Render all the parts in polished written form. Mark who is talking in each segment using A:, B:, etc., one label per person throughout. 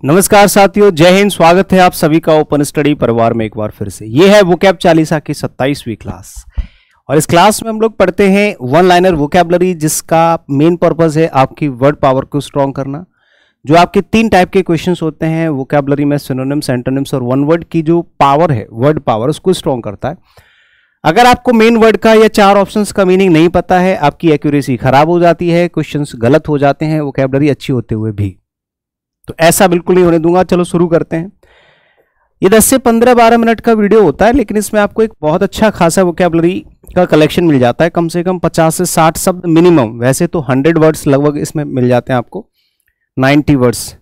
A: नमस्कार साथियों, जय हिंद। स्वागत है आप सभी का ओपन स्टडी परिवार में एक बार फिर से। ये है वोकैब चालीसा की 27वीं क्लास और इस क्लास में हम लोग पढ़ते हैं वन लाइनर वोकैबलरी, जिसका मेन पर्पस है आपकी वर्ड पावर को स्ट्रॉन्ग करना। जो आपके 3 टाइप के क्वेश्चंस होते हैं वोकैबलरी में, सिनोनिम्स, एंटोनिम्स और वन वर्ड की जो पावर है, वर्ड पावर, उसको स्ट्रॉन्ग करता है। अगर आपको मेन वर्ड का या 4 ऑप्शंस का मीनिंग नहीं पता है, आपकी एक्यूरेसी खराब हो जाती है, क्वेश्चंस गलत हो जाते हैं वोकैबलरी अच्छी होते हुए भी। तो ऐसा बिल्कुल नहीं होने दूंगा। चलो शुरू करते हैं। ये 10 से 15-12 मिनट का वीडियो होता है, लेकिन इसमें आपको एक बहुत अच्छा खासा वोकैबलरी का कलेक्शन मिल जाता है। कम से कम 50 से 60 शब्द मिनिमम। वैसे तो 100 वर्ड्स लगभग इसमें मिल जाते हैं आपको, 90 वर्ड्स,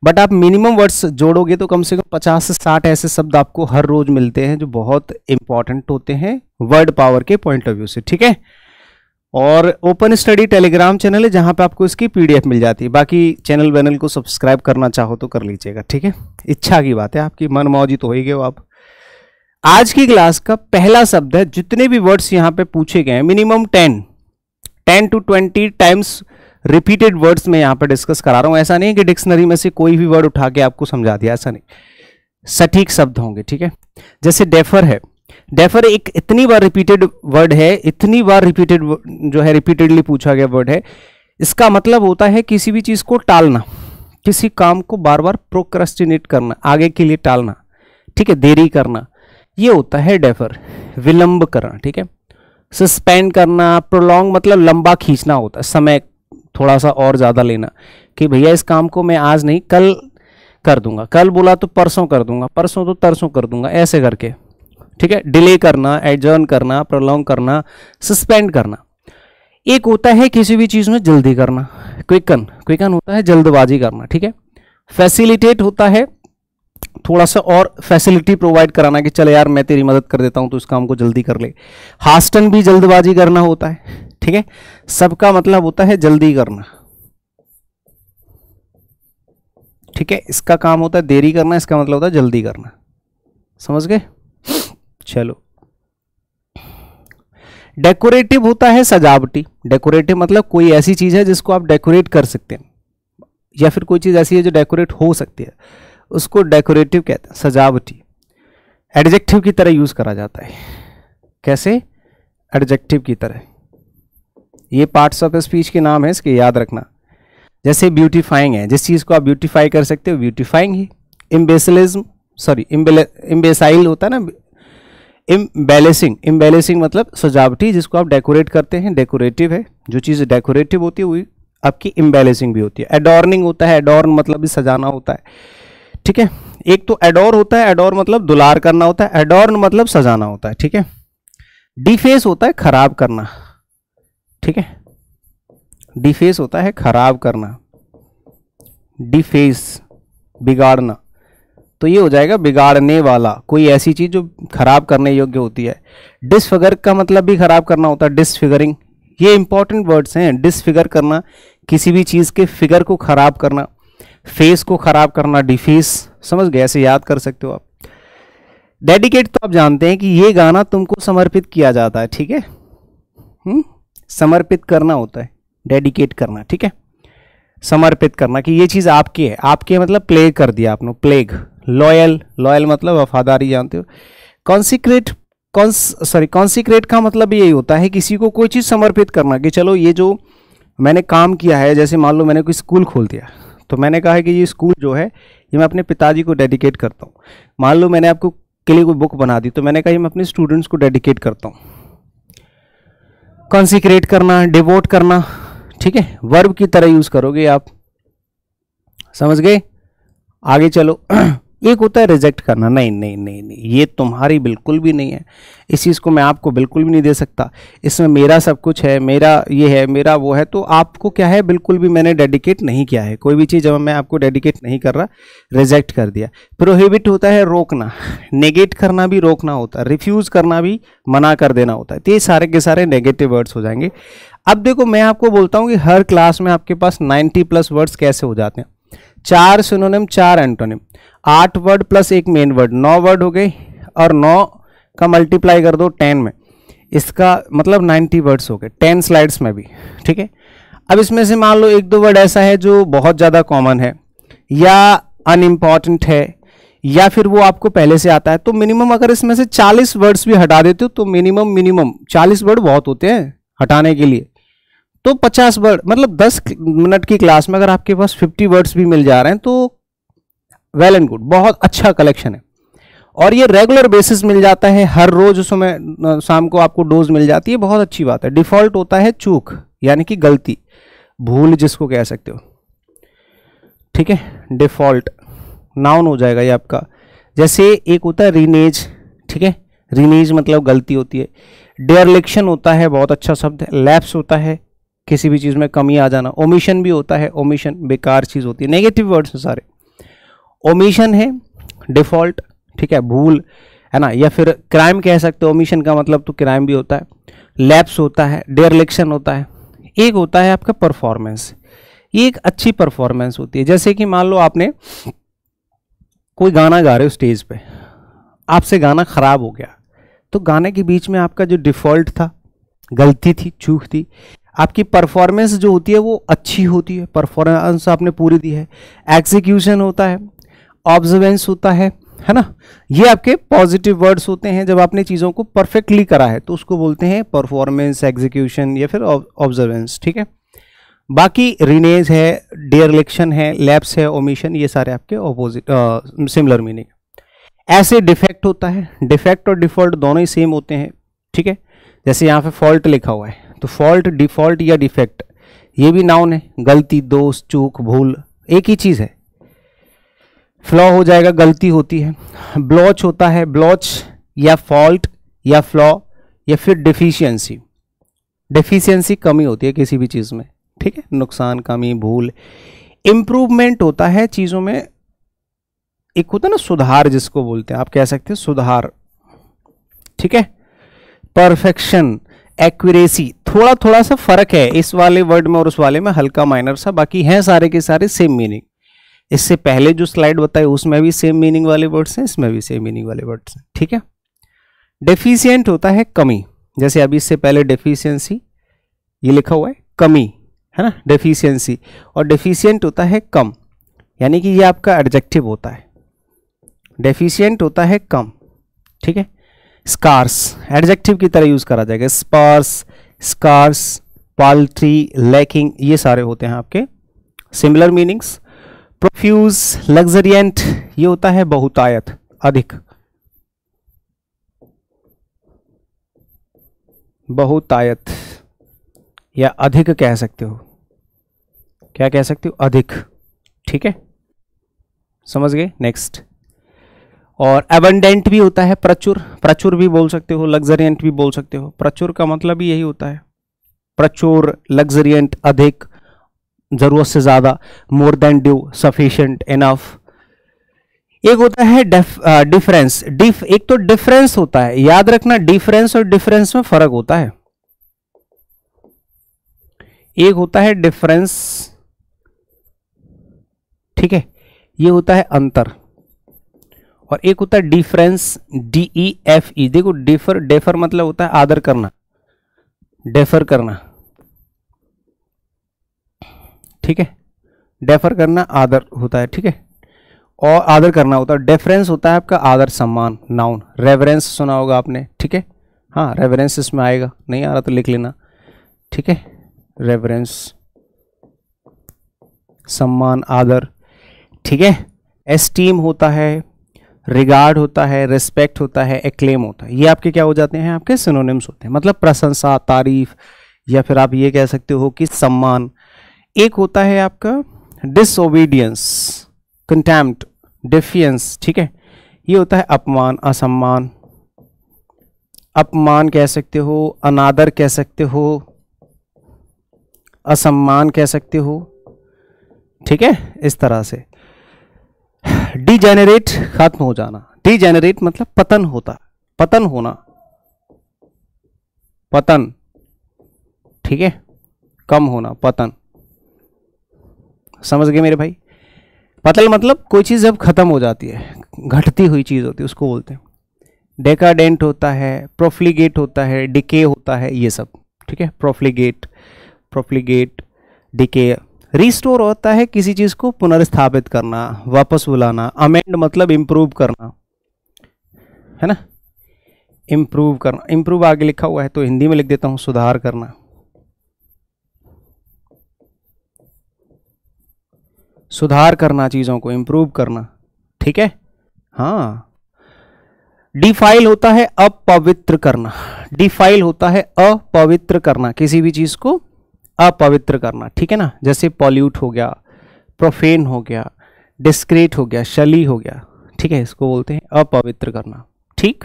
A: बट आप मिनिमम वर्ड्स जोड़ोगे तो कम से कम 50 से 60 ऐसे शब्द आपको हर रोज मिलते हैं जो बहुत इंपॉर्टेंट होते हैं वर्ड पावर के पॉइंट ऑफ व्यू से। ठीक है। और ओपन स्टडी टेलीग्राम चैनल है जहां पे आपको इसकी पीडीएफ मिल जाती है। बाकी चैनल वैनल को सब्सक्राइब करना चाहो तो कर लीजिएगा। ठीक है, इच्छा की बात है, आपकी मन मौजी तो हो ही गए हो आप। आज की क्लास का पहला शब्द है, जितने भी वर्ड्स यहाँ पे पूछे गए हैं minimum 10 to 20 times repeated words में यहाँ पे डिस्कस करा रहा हूँ। ऐसा नहीं है कि डिक्शनरी में से कोई भी वर्ड उठा के आपको समझा दिया, ऐसा नहीं, सटीक शब्द होंगे। ठीक है। जैसे डेफर है, डेफर एक इतनी बार रिपीटेड वर्ड है, इतनी बार रिपीटेड जो है, रिपीटेडली पूछा गया वर्ड है। इसका मतलब होता है किसी भी चीज को टालना, किसी काम को बार बार प्रोक्रेस्टिनेट करना, आगे के लिए टालना। ठीक है, देरी करना, ये होता है डेफर, विलंब करना। ठीक है। सस्पेंड करना, प्रोलॉन्ग मतलब लंबा खींचना होता है, समय थोड़ा सा और ज्यादा लेना, कि भैया इस काम को मैं आज नहीं कल कर दूंगा, कल बोला तो परसों कर दूंगा, परसों तो तरसों कर दूंगा, ऐसे करके। ठीक है। डिले करना, एडजर्न करना, प्रोलॉन्ग करना, सस्पेंड करना। एक होता है किसी भी चीज में जल्दी करना, क्विकन, क्विकन होता है जल्दबाजी करना। ठीक है। फैसिलिटेट होता है थोड़ा सा और फैसिलिटी प्रोवाइड कराना, कि चल यार मैं तेरी मदद कर देता हूं तो इस काम को जल्दी कर ले। हास्टन भी जल्दबाजी करना होता है। ठीक है। सबका मतलब होता है जल्दी करना। ठीक है। इसका काम होता है देरी करना, इसका मतलब होता है जल्दी करना। समझ गए? चलो। डेकोरेटिव होता है सजावटी। डेकोरेटिव मतलब कोई ऐसी चीज है जिसको आप डेकोरेट कर सकते हैं, या फिर कोई चीज ऐसी है जो डेकोरेट हो सकती है, उसको डेकोरेटिव कहते हैं, सजावटी। एडजेक्टिव की तरह यूज करा जाता है। कैसे? एडजेक्टिव की तरह। ये पार्ट्स ऑफ स्पीच के नाम है, इसके याद रखना। जैसे ब्यूटीफाइंग है, जिस चीज को आप ब्यूटीफाई कर सकते हो ब्यूटीफाइंग ही। इम्बेसिलिज्म, सॉरी इम्बेसाइल होता है ना, इम्बेलेसिंग, इम्बेलेसिंग मतलब सजावटी, जिसको आप डेकोरेट करते हैं, डेकोरेटिव है। जो चीज़ डेकोरेटिव होती है वही आपकी इम्बेलेसिंग भी होती है। एडोर्निंग होता है, एडोर्न मतलब भी सजाना होता है। ठीक है। एक तो एडोर होता है, एडोर मतलब दुलार करना होता है, एडोर्न मतलब सजाना होता है। ठीक है। डिफेस होता है खराब करना। ठीक है। डिफेस होता है खराब करना, डिफेस बिगाड़ना, तो ये हो जाएगा बिगाड़ने वाला, कोई ऐसी चीज जो खराब करने योग्य होती है। डिसफिगर का मतलब भी खराब करना होता है, डिसफिगरिंग। ये इंपॉर्टेंट वर्ड्स हैं। डिसफिगर करना, किसी भी चीज के फिगर को खराब करना, फेस को खराब करना, डिफेस। समझ गए? ऐसे याद कर सकते हो आप। डेडिकेट तो आप जानते हैं कि ये गाना तुमको समर्पित किया जाता है। ठीक है। समर्पित करना होता है, डेडिकेट करना। ठीक है। समर्पित करना कि ये चीज आपकी है, आपके मतलब प्लेग कर दिया आपने, प्लेग। लॉयल, लॉयल मतलब वफादारी, जानते हो। कॉन्सिक्रेट, कॉन्सिक्रेट का मतलब यही होता है किसी को कोई चीज समर्पित करना, कि चलो ये जो मैंने काम किया है, जैसे मान लो मैंने कोई स्कूल खोल दिया, तो मैंने कहा है कि ये स्कूल जो है ये मैं अपने पिताजी को डेडिकेट करता हूँ। मान लो मैंने आपको के लिए कोई बुक बना दी, तो मैंने कहा मैं अपने स्टूडेंट्स को डेडिकेट करता हूँ। कॉन्सिक्रेट करना, डिवोट करना। ठीक है। वर्ब की तरह यूज करोगे आप। समझ गए? आगे चलो। एक होता है रिजेक्ट करना। नहीं नहीं नहीं नहीं, ये तुम्हारी बिल्कुल भी नहीं है, इस चीज को मैं आपको बिल्कुल भी नहीं दे सकता, इसमें मेरा सब कुछ है, मेरा ये है, मेरा वो है। तो आपको क्या है, बिल्कुल भी मैंने डेडिकेट नहीं किया है कोई भी चीज, जब मैं आपको डेडिकेट नहीं कर रहा, रिजेक्ट कर दिया। प्रोहिबिट होता है रोकना, नेगेट करना भी रोकना होता है, रिफ्यूज करना भी मना कर देना होता है। तो ये सारे के सारे नेगेटिव वर्ड्स हो जाएंगे। अब देखो, मैं आपको बोलता हूं कि हर क्लास में आपके पास 90+ वर्ड्स कैसे हो जाते हैं। 4 synonym, 4 antonym, 8 word plus 1 main word, 9 word हो गए, और 9 का मल्टीप्लाई कर दो 10 में, इसका मतलब 90 वर्ड्स हो गए 10 स्लाइड्स में भी। ठीक है। अब इसमें से मान लो 1-2 वर्ड ऐसा है जो बहुत ज़्यादा कॉमन है, या अनइम्पॉर्टेंट है, या फिर वो आपको पहले से आता है, तो मिनिमम अगर इसमें से 40 वर्ड्स भी हटा देते हो तो मिनिमम 40 वर्ड बहुत होते हैं हटाने के लिए। तो 50 वर्ड मतलब 10 मिनट की क्लास में अगर आपके पास 50 वर्ड्स भी मिल जा रहे हैं तो वेल एंड गुड, बहुत अच्छा कलेक्शन है। और ये रेगुलर बेसिस मिल जाता है, हर रोज उसमें शाम को आपको डोज मिल जाती है, बहुत अच्छी बात है। डिफॉल्ट होता है चूक, यानी कि गलती, भूल जिसको कह सकते हो, ठीक है। डिफॉल्ट नाउन हो जाएगा ये आपका। जैसे एक होता है रीनेज, ठीक है, रीनेज मतलब गलती होती है। डेयरलिक्शन होता है, बहुत अच्छा शब्द है। लैप्स होता है, किसी भी चीज़ में कमी आ जाना। ओमिशन भी होता है, ओमिशन बेकार चीज़ होती है, नेगेटिव वर्ड्स हैं सारे। ओमिशन है डिफॉल्ट, ठीक है, भूल है ना, या फिर क्राइम कह सकते हो। ओमिशन का मतलब तो क्राइम भी होता है। लैप्स होता है, डेयरलिक्शन होता है। एक होता है आपका परफॉर्मेंस, ये एक अच्छी परफॉर्मेंस होती है। जैसे कि मान लो आपने कोई गाना गा रहे हो स्टेज पे, आपसे गाना खराब हो गया, तो गाने के बीच में आपका जो डिफॉल्ट था, गलती थी, चूक थी, आपकी परफॉर्मेंस जो होती है वो अच्छी होती है, परफॉर्मेंस आपने पूरी दी है। एग्जीक्यूशन होता है, ऑब्जर्वेंस होता है ना, ये आपके पॉजिटिव वर्ड्स होते हैं। जब आपने चीज़ों को परफेक्टली करा है तो उसको बोलते हैं परफॉर्मेंस, एग्जीक्यूशन या फिर ऑब्जर्वेंस, ठीक है। बाकी रिनेज है, डेयरलिक्शन है, लैप्स है, ओमिशन, ये सारे आपके ऑपोजिट सिमिलर मीनिंग। ऐसे डिफेक्ट होता है, डिफेक्ट और डिफॉल्ट दोनों ही सेम होते हैं, ठीक है। जैसे यहाँ पे फॉल्ट लिखा हुआ है, तो फॉल्ट, डिफॉल्ट या डिफेक्ट ये भी नाउन है। गलती, दोष, चूक, भूल एक ही चीज़ है। फ्लॉ हो जाएगा, गलती होती है। ब्लॉच होता है, ब्लॉच या फॉल्ट या फ्लॉ या फिर डेफिशिएंसी। डेफिशिएंसी कमी होती है किसी भी चीज़ में, ठीक है, नुकसान, कमी, भूल। इम्प्रूवमेंट होता है चीज़ों में, एक होता है ना सुधार जिसको बोलते हैं, आप कह सकते हैं सुधार, ठीक है। परफेक्शन, एक्यूरेसी, थोड़ा थोड़ा सा फर्क है इस वाले वर्ड में और उस वाले में, हल्का माइनर सा, बाकी हैं सारे के सारे सेम मीनिंग। इससे पहले जो स्लाइड बताई उसमें भी सेम मीनिंग वाले वर्ड्स हैं, इसमें भी सेम मीनिंग वाले वर्ड्स हैं, ठीक है। डेफिशिएंट होता है कमी, जैसे अभी इससे पहले डेफिशिएंसी ये लिखा हुआ है, कमी है ना, डेफिशिएंसी। और डेफिशिएंट होता है कम, यानी कि ये आपका एडजेक्टिव होता है। डेफिशिएंट होता है कम, ठीक है। स्कार्स एडजेक्टिव की तरह यूज करा जाएगा। स्पार्स, स्कार्स, पाल्ट्री, लैकिंग, ये सारे होते हैं आपके सिमिलर मीनिंग्स। प्रोफ्यूज, लग्जरियंट, ये होता है बहुतायत, अधिक, बहुतायत या अधिक कह सकते हो। क्या कह सकते हो? अधिक, ठीक है, समझ गए। नेक्स्ट, और एबंडेंट भी होता है, प्रचुर, प्रचुर भी बोल सकते हो, लग्जरियंट भी बोल सकते हो। प्रचुर का मतलब ही यही होता है, प्रचुर, लग्जरियंट, अधिक, जरूरत से ज्यादा, more than due, sufficient, enough. एक होता है डिफरेंस, एक तो डिफरेंस होता है, याद रखना डिफरेंस और डिफरेंस में फर्क होता है। एक होता है डिफरेंस, ठीक है, ये होता है अंतर, और एक होता है डिफरेंस, DEFE। देखो डिफर, डेफर मतलब होता है आदर करना, डेफर करना, ठीक है, डेफर करना आदर होता है, ठीक है, और आदर करना होता है। डेफरेंस होता है आपका आदर, सम्मान, नाउन। रेवरेंस सुना होगा आपने, ठीक है, हाँ रेवरेंस इसमें आएगा, नहीं आ रहा तो लिख लेना, ठीक है। रेवरेंस, सम्मान, आदर, ठीक है। एस्टीम होता है, रिगार्ड होता है, रिस्पेक्ट होता है, एक्लेम होता है। ये आपके क्या हो जाते हैं? आपके सिनोनिम्स होते हैं, मतलब प्रशंसा, तारीफ, या फिर आप ये कह सकते हो कि सम्मान। एक होता है आपका डिसओबीडियंस, कंटेम्प्ट, डिफियंस, ठीक है, ये होता है अपमान, असम्मान। अपमान कह सकते हो, अनादर कह सकते हो, असम्मान कह सकते हो, ठीक है, इस तरह से। डिजेनरेट, खत्म हो जाना, डिजेनरेट मतलब पतन होता, पतन होना, पतन, ठीक है, कम होना, पतन, समझ गए मेरे भाई। पतन मतलब कोई चीज जब खत्म हो जाती है, घटती हुई चीज होती है, उसको बोलते हैं। डेकाडेंट होता है, प्रोफ्लिगेट होता है, डिके होता है, ये सब, ठीक है। प्रोफ्लिगेट, प्रोफ्लिगेट, डिके, रिस्टोर होता है किसी चीज को पुनर्स्थापित करना, वापस बुलाना। अमेंड मतलब इंप्रूव करना, है ना, इंप्रूव करना। इंप्रूव आगे लिखा हुआ है तो हिंदी में लिख देता हूं, सुधार करना। सुधार करना, चीजों को इंप्रूव करना, ठीक है। हाँ, डिफाइल होता है अपवित्र करना। डिफाइल होता है अपवित्र करना, किसी भी चीज को अपवित्र करना, ठीक है ना। जैसे पॉल्यूट हो गया, प्रोफेन हो गया, डिस्क्रेट हो गया, शली हो गया, ठीक है, इसको बोलते हैं अपवित्र करना, ठीक।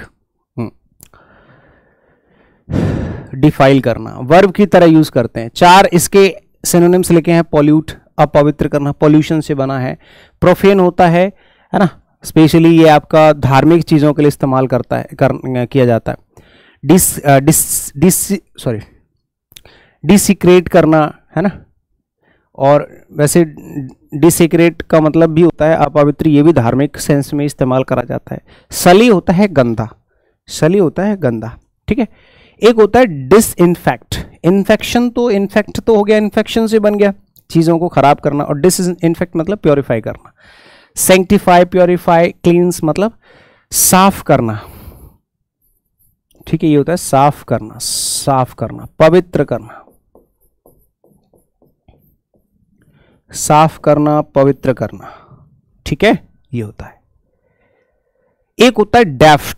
A: डिफाइल करना वर्ब की तरह यूज करते हैं। 4 इसके सिनोनिम्स लिखे हैं। पॉल्यूट अपवित्र करना, पॉल्यूशन से बना है। प्रोफेन होता है ना, स्पेशली ये आपका धार्मिक चीजों के लिए इस्तेमाल किया जाता है। डिसिक्रेट करना, है ना। और वैसे डिसिक्रेट का मतलब भी होता है अपवित्र, ये भी धार्मिक सेंस में इस्तेमाल करा जाता है। सली होता है गंदा, सली होता है गंदा, ठीक है। एक होता है डिसइंफेक्ट। इन्फेक्शन तो इन्फेक्ट तो हो गया, इन्फेक्शन से बन गया, चीजों को खराब करना। और डिसइंफेक्ट मतलब प्योरीफाई करना। सैंक्टिफाई, प्योरीफाई, क्लींस मतलब साफ करना, ठीक है, ये होता है साफ करना, साफ करना, पवित्र करना, साफ करना, पवित्र करना, ठीक है, ये होता है। एक होता है डेफ्ट।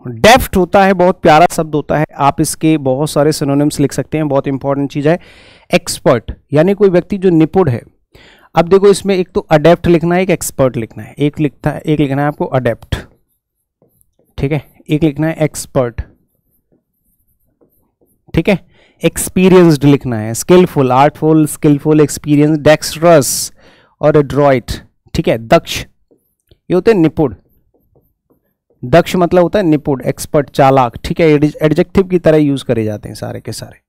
A: डेफ्ट होता है, बहुत प्यारा शब्द होता है, आप इसके बहुत सारे सिनोनिम्स लिख सकते हैं, बहुत इंपॉर्टेंट चीज है। एक्सपर्ट यानी कोई व्यक्ति जो निपुण है। अब देखो इसमें एक तो अडेप्ट लिखना है, एक एक्सपर्ट लिखना है। एक लिखना है आपको अडेप्ट, ठीक है, एक लिखना है एक्सपर्ट, ठीक है। एक्सपीरियंस्ड लिखना है, skilful, artful, skilful, experience, dexterous और एड्रॉइट, ठीक है, दक्ष, ये होते हैं निपुण। दक्ष मतलब होता है निपुण, एक्सपर्ट, चालाक, ठीक है। एडजेक्टिव की तरह यूज करे जाते हैं, सारे के सारे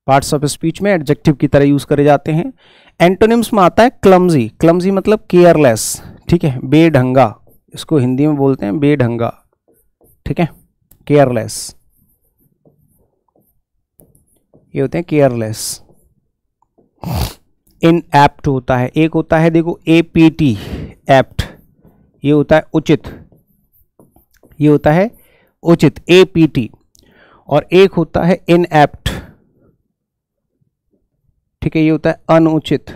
A: पार्ट्स ऑफ स्पीच में एडजेक्टिव की तरह यूज करे जाते हैं। एंटोनिम्स में आता है क्लमजी। क्लमजी मतलब केयरलेस, ठीक है, बेढंगा, इसको हिंदी में बोलते हैं बेढंगा, ठीक है, केयरलेस, ये होते हैं केयरलेस। इनएप्ट होता है, एक होता है देखो एपीटी, एप्ट, ये होता है उचित, ये होता है उचित, एपीटी। और एक होता है इनएप्ट, ठीक है, ये होता है अनुचित,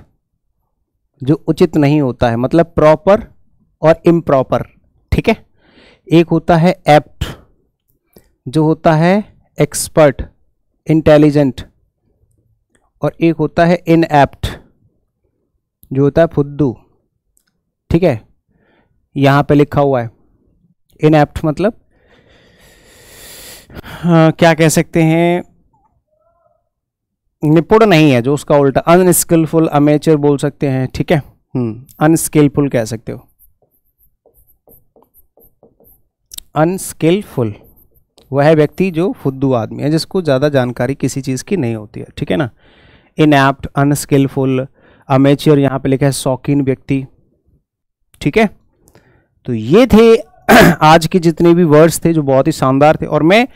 A: जो उचित नहीं होता है, मतलब प्रॉपर और इम्प्रॉपर, ठीक है। एक होता है एप्ट, जो होता है एक्सपर्ट, इंटेलिजेंट। और एक होता है इनएप्ट, जो होता है फुद्दू, ठीक है, यहां पे लिखा हुआ है। इनएप्ट मतलब क्या कह सकते हैं, निपुण नहीं है, जो उसका उल्टा, अनस्किलफुल, अमेचर बोल सकते हैं, ठीक है, अनस्किलफुल कह सकते हो। अनस्किलफुल वह है व्यक्ति जो फुद्दू आदमी है, जिसको ज्यादा जानकारी किसी चीज की नहीं होती है, ठीक है ना। इनएप्ट, अनस्किलफुल, अमेचर, यहां पे लिखा है शौकीन व्यक्ति, ठीक है। तो ये थे आज के जितने भी वर्ड्स थे, जो बहुत ही शानदार थे। और मैं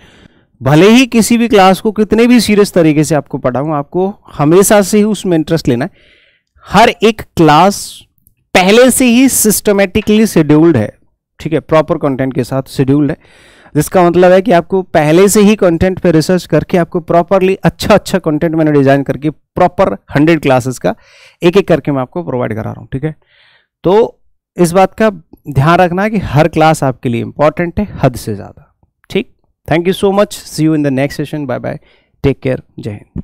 A: भले ही किसी भी क्लास को कितने भी सीरियस तरीके से आपको पढ़ाऊं, आपको हमेशा से ही उसमें इंटरेस्ट लेना है। हर एक क्लास पहले से ही सिस्टमेटिकली शेड्यूल्ड है, ठीक है, प्रॉपर कंटेंट के साथ शेड्यूल्ड है, जिसका मतलब है कि आपको पहले से ही कंटेंट पे रिसर्च करके आपको प्रॉपरली अच्छा कंटेंट मैंने डिजाइन करके प्रॉपर 100 क्लासेस का एक एक करके मैं आपको प्रोवाइड करा रहा हूं, ठीक है। तो इस बात का ध्यान रखना कि हर क्लास आपके लिए इंपॉर्टेंट है, हद से ज्यादा, ठीक। Thank you so much, see you in the next session, bye bye, take care, जय हिंद।